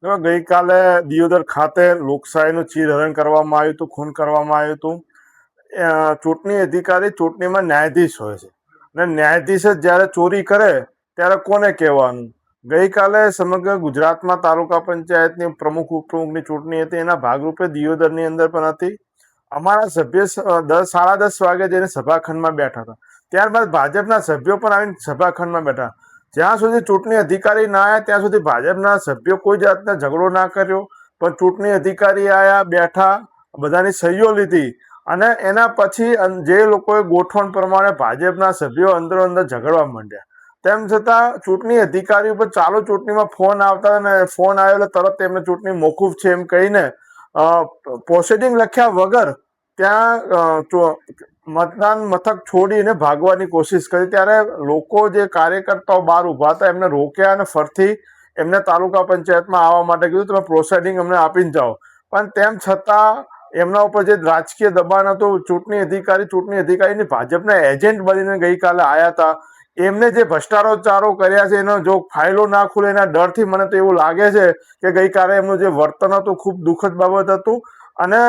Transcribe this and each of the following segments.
ગઈકાલે દિયોદર ખાતે લોકશાહીનું ચીરહરણ કરવામાં આવ્યું હતું, ખૂન કરવામાં આવ્યું હતું. ચૂંટણી અધિકારી ચૂંટણીમાં ન્યાયાધીશ હોય છે અને ન્યાયાધીશ જ જ્યારે ચોરી કરે ત્યારે કોને કહેવાનું? ગઈકાલે સમગ્ર ગુજરાતમાં તાલુકા પંચાયતની પ્રમુખ ઉપપ્રમુખની ચૂંટણી હતી. એના ભાગરૂપે દિયોદરની અંદર પણ હતી. અમારા સભ્ય 10:30 વાગે જઈને સભાખંડમાં બેઠા હતા. ત્યારબાદ ભાજપના સભ્યો પણ આવીને સભાખંડમાં બેઠા. જ્યાં સુધી ચૂંટણી અધિકારી ના આવ્યા ત્યાં સુધી ભાજપના સભ્યો કોઈ જાતનો ઝઘડો ના કર્યો, પણ ચૂંટણી અધિકારી આવ્યા, બેઠા, બધાની સહીઓ લીધી અને એના પછી જે લોકોએ ગોઠવણ પ્રમાણે ભાજપના સભ્યો અંદરો અંદર ઝઘડવા માંડ્યા. તેમ છતાં ચૂંટણી અધિકારી ઉપર ચાલુ ચૂંટણીમાં ફોન આવતા અને ફોન આવ્યો એટલે તરત તેમને ચૂંટણી મોકૂફ છે એમ કહીને પ્રોસિડિંગ લખ્યા વગર ત્યાં મતદાન મથક છોડીને ભાગવાની કોશિશ કરી. ત્યારે લોકો જે કાર્યકર્તાઓ બહાર ઉભા હતા એમને રોક્યા અને ફરથી એમને તાલુકા પંચાયતમાં આવવા માટે કીધું, તમે પ્રોસિડિંગ અમને આપીને જાઓ. પણ તેમ છતાં એમના ઉપર જે રાજકીય દબાણ હતું, ચૂંટણી અધિકારીની ભાજપના એજન્ટ બનીને ગઈકાલે આવ્યા હતા. એમને જે ભ્રષ્ટાચારો કર્યા છે એનો જો ફાઇલો ના ખુલે એના ડરથી મને તો એવું લાગે છે કે ગઈકાલે એમનું જે વર્તન હતું ખૂબ દુઃખદ બાબત હતું. અને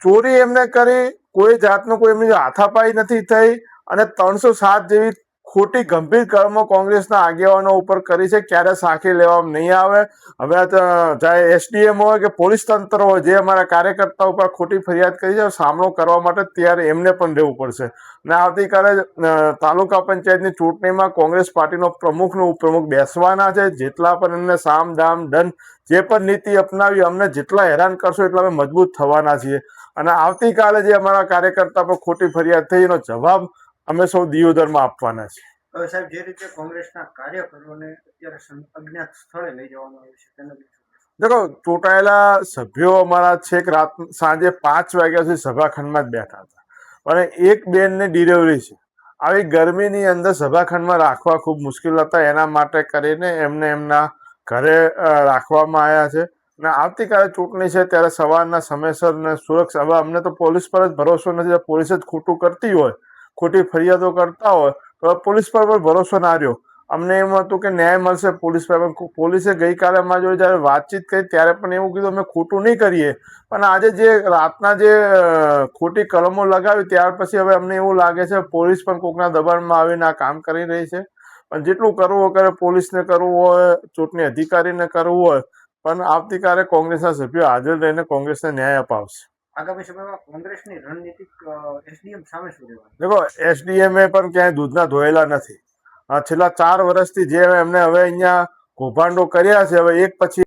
ચોરી એમને કરી, કોઈ જાતનો કોઈ એમની હાથાપાઈ નથી થઈ અને 307 જેવી ખોટી ગંભીર કર્મો કોંગ્રેસના આગેવાનો ઉપર કરી છે. ક્યારે સાખી લેવામાં નહીં આવે. હવે ચાહે એસડીએમ હોય કે પોલીસ તંત્ર હોય, જે અમારા કાર્યકર્તા ઉપર ખોટી ફરિયાદ કરી છે સામનો કરવા માટે ત્યારે એમને પણ રહેવું પડશે. અને આવતીકાલે તાલુકા પંચાયતની ચૂંટણીમાં કોંગ્રેસ પાર્ટીનો પ્રમુખ ને ઉપપ્રમુખ બેસવાના છે. જેટલા પણ એમને સામ દામ દંડ જે પણ નીતિ અપનાવી, અમને જેટલા હેરાન કરશો એટલા અમે મજબૂત થવાના છીએ. અને આવતીકાલે જે અમારા કાર્યકર્તા પર ખોટી ફરિયાદ થઈ એનો જવાબ અમે સૌ દિયોદરમાં આપવાના છીએ. હવે સાહેબ, જે રીતે કોંગ્રેસના કાર્યકરોને અત્યારે અજ્ઞાત સ્થળે લઈ જવામાં આવે છે તેને દેખો, ચૂંટાયેલા સભ્યો અમારા છેક સાંજે 5 વાગ્યા સુધી સભાખંડમાં જ બેઠા હતા અને એક બેનને ડિલિવરી છે. આવી ગરમીની અંદર સભાખંડમાં રાખવા ખૂબ મુશ્કેલ હતા. એના માટે કરીને એમને એમના ઘરે રાખવામાં આવ્યા છે. અને આવતીકાલે ચૂંટણી છે ત્યારે સવારના સમયસર ને સુરક્ષા. હવે અમને તો પોલીસ પર જ ભરોસો નથી. પોલીસ જ ખોટું કરતી હોય, ખોટી ફરિયાદો કરતા હોય તો પોલીસ પર પણ ભરોસો ના રહ્યો. અમને એમ હતું કે ન્યાય મળશે પોલીસ પર. પોલીસે ગઈકાલે અમારા જોડે જયારે વાતચીત કરી ત્યારે પણ એવું કીધું અમે ખોટું નહીં કરીએ. પણ આજે જે રાતના જે ખોટી કલમો લગાવી ત્યાર પછી હવે અમને એવું લાગે છે પોલીસ પણ કોકના દબાણમાં આવીને આ કામ કરી રહી છે. પણ જેટલું કરવું હોય કરે, પોલીસને કરવું હોય, ચૂંટણી અધિકારીને કરવું હોય, પણ આવતીકાલે કોંગ્રેસના સભ્યો હાજર રહીને કોંગ્રેસને ન્યાય અપાવશે. આગામી સમયમાં કોંગ્રેસની રણનીતિ એસડીએમ સામે શું રહેવાની? દેખો, એસડીએમએ પણ ક્યાંય દૂધના ધોયેલા નથી. છેલ્લા 4 વર્ષથી જે એમને હવે અહીંયા કૌભાંડો કર્યા છે, હવે એક પછી